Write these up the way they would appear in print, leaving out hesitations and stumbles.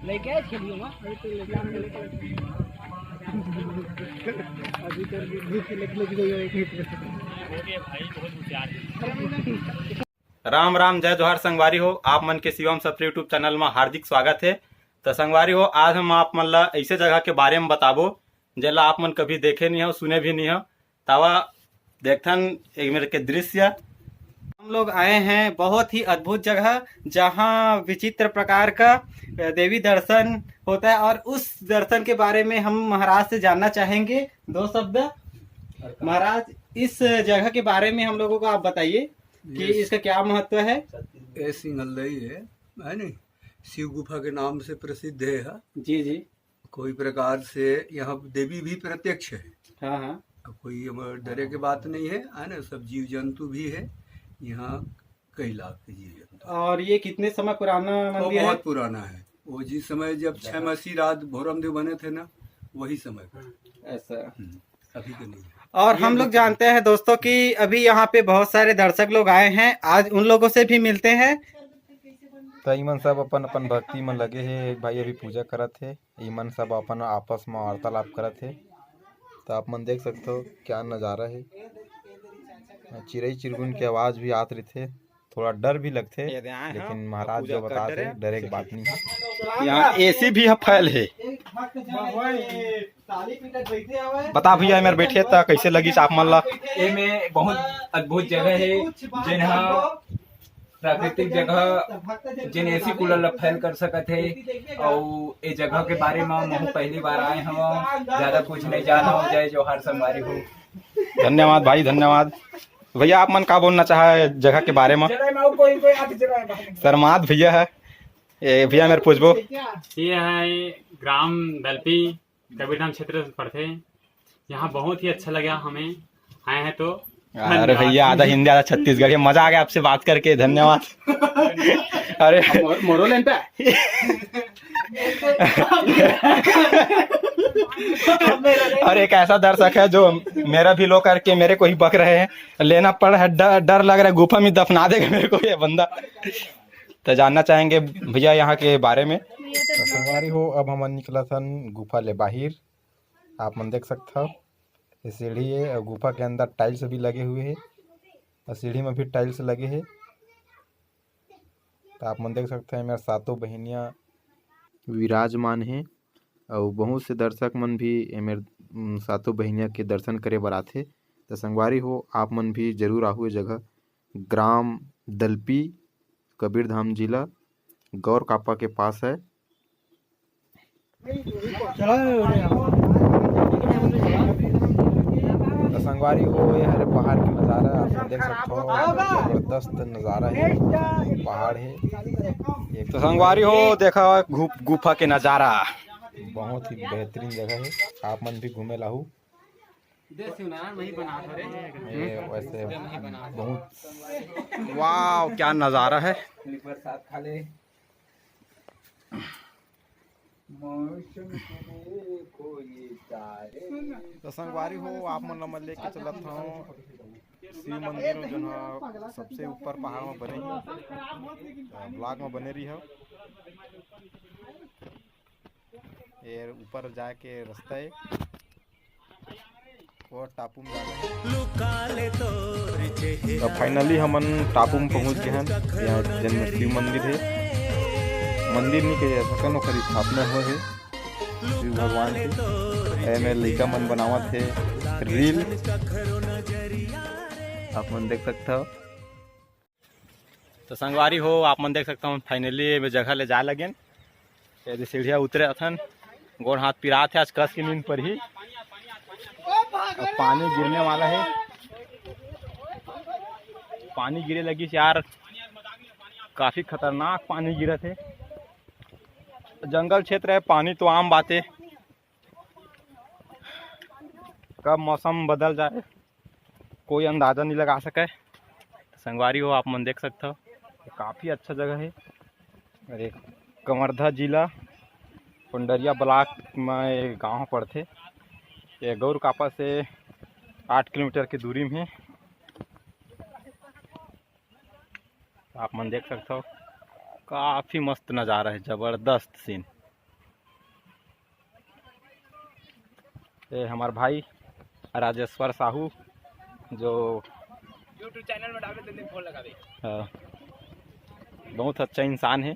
लेके आए खेलियो ना अभी तो अभी तो भूख लग गई भाई। राम राम जय जोहार संगवारी हो। आप मन के शिवम सप्रे यूट्यूब चैनल में हार्दिक स्वागत है। तो संगवारी हो, आज हम आप मन ला ऐसे जगह के बारे में बताबो जेला आप मन कभी देखे नहीं हो, सुने भी नहीं हो। तावा देखथन एक मेरे के दृश्य। हम लोग आए हैं बहुत ही अद्भुत जगह जहाँ विचित्र प्रकार का देवी दर्शन होता है, और उस दर्शन के बारे में हम महाराज से जानना चाहेंगे दो शब्द। महाराज, इस जगह के बारे में हम लोगों को आप बताइए कि इसका क्या महत्व है। ये सिंगलई है नहीं, शिव गुफा के नाम से प्रसिद्ध है। जी जी। कोई प्रकार से यहाँ देवी भी प्रत्यक्ष है। हाँ हाँ। कोई डरे की बात नहीं है ना, सब जीव जंतु भी है यहाँ, कई लाख के जीव जंतु। और ये कितने समय पुराना मंदिर है? बहुत पुराना है। वो जिस समय जब 6 मसी रात भोरमदेव बने थे ना, वही समय पर ऐसा। अभी तो नहीं है। और हम लोग जानते हैं दोस्तों कि अभी यहाँ पे बहुत सारे दर्शक लोग आए हैं, आज उन लोगों से भी मिलते हैं। तो ईमन सब अपन अपन भक्ति में लगे हैं। एक भाई अभी पूजा करत है, ईमन सब अपन आपस में वार्तालाप करत है। तो आप मन देख सकते हो क्या नज़ारा है। चिड़ई चिरगुन की आवाज़ भी आत रही थे, थोड़ा डर भी लगते, लेकिन महाराज जो बताते डरे की बात नहीं है। यहाँ एसी भी फैल है। बता भैया मेरे बैठिए तो कैसे लगी आप मन ला? ये में बहुत अद्भुत जगह है, जिन्हा प्राकृतिक जगह जिन एसी कूलर ला फैल कर सकत है। और ये जगह के बारे में मैं पहली बार आए हूँ, ज्यादा कुछ नहीं जाना हो। जय जोहार संगवारी हो। धन्यवाद भाई, धन्यवाद। भैया आप मन का बोलना चाहे जगह के बारे में? शर्माद भैया है ये। भैया मेरे पूछबो, ये है ग्राम दलपी कबीरधाम क्षेत्र से पड़ते। यहाँ बहुत ही अच्छा लगा हमें, आए हैं तो। अरे भैया आधा हिंदी आधा छत्तीसगढ़ी, मजा आ गया आपसे बात करके, धन्यवाद। अरे मोरो लेंटा और एक ऐसा दर्शक है जो मेरा भी लो करके मेरे को ही बक रहे हैं, लेना पड़ है। डर लग रहा है गुफा में दफना देगा मेरे को ये बंदा। तो जानना चाहेंगे भैया यहाँ के बारे में। तो संगवारी हो, अब हम निकला था गुफा ले बाहर। आप मन देख सकते हो ये सीढ़ी है, और गुफा के अंदर टाइल्स भी लगे हुए हैं, और सीढ़ी में भी टाइल्स लगे हैं। तो आप मन देख सकते हैं मेरे सातों बहनियाँ विराजमान हैं, और बहुत से दर्शक मन भी मेरे सातों बहनियाँ के दर्शन करे बर आथे। तो संगवारी हो, आप मन भी जरूर आहू ये जगह। ग्राम दलपी, कबीरधाम जिला, गौर कापा के पास है। तो संगवारी हो, ये हरे पहाड़ के नज़ारा आप देख सकते हो, जबरदस्त नज़ारा है, पहाड़ है। तो संगवारी हो देखा गुफा के नज़ारा, बहुत ही बेहतरीन जगह है। आप मन भी घूमे लाहू। वैसे बहुत वाह क्या नज़ारा है। तो संगवारी हो, आप मन लेके चलत हूँ शिव मंदिर जो सबसे ऊपर पहाड़ में बने ही, ब्लॉक में बने रही हो। ये ऊपर जाके रास्ता है, और टापू में जाना। तो फाइनली हमन टापू में पहुंच गए हैं। यहाँ जन्म शिव मंदिर है, मंदिर नहीं के जैसा नो खरी स्थापना हो है शिव भगवान के। मेरे लड़का मन बनावत है रील, आप मन देख सकते हो। तो संगवारी हो, आप मन देख सकता हूँ फाइनली जगह ले जा लगे। यदि सीढ़िया उतरे अथन, गोड़ हाथ पिरात है आज कस की नींद पर ही। और पानी गिरने वाला है, पानी गिरे लगी यार, काफी खतरनाक पानी गिरा थे। जंगल क्षेत्र है, पानी तो आम बात है, कब मौसम बदल जाए कोई अंदाजा नहीं लगा सके। संगवारी हो, आप मन देख सकते हो काफ़ी अच्छा जगह है। और एक कवर्धा जिला पंडरिया ब्लॉक में गांव पड़ते। ये गौर कापा से 8 किलोमीटर की दूरी में है। आप मन देख सकते हो, काफ़ी मस्त नज़ारा है, ज़बरदस्त सीन। ये हमारे भाई राजेश्वर साहू जो यूट्यूब चैनल में डाले तो फोन लगावे। बहुत अच्छा इंसान है।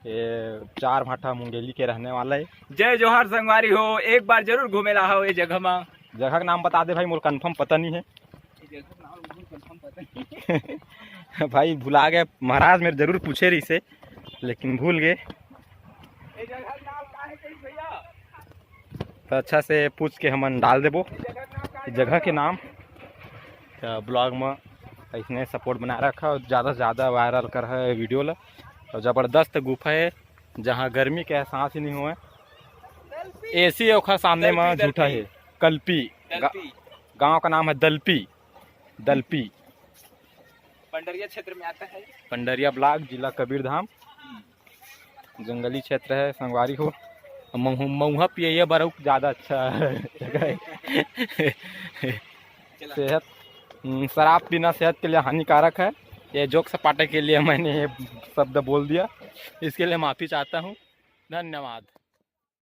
ये 4 भाटा मुंगेली के रहने वाला है। जय जोहार संगवारी हो, एक बार जरूर घूमेला हो ये जगह में। जगह का नाम बता दे भाई, मोर कंफर्म पता नहीं है। भाई भुला गए, महाराज मेरे जरूर पूछे रही से लेकिन भूल गए। तो अच्छा से पूछ के हमन डाल देबो जगह के नाम। तो ब्लॉग में इसने सपोर्ट बना रखा और ज़्यादा से ज़्यादा वायरल कर है वीडियो ला। और ज़बरदस्त गुफा है जहाँ गर्मी के एहसास ही नहीं हुए। एसी ओखा सामने में झूठा है। कल्पी गांव का नाम है दलपी। पंडरिया क्षेत्र में आता है। पंडरिया ब्लॉक, जिला कबीरधाम। जंगली क्षेत्र है संगवारी हो। महुआ पिए बरऊ ज़्यादा अच्छा है। सेहत शराब पीना सेहत के लिए हानिकारक है। ये जोक सपाटे के लिए मैंने ये शब्द बोल दिया, इसके लिए माफ़ी चाहता हूँ। धन्यवाद।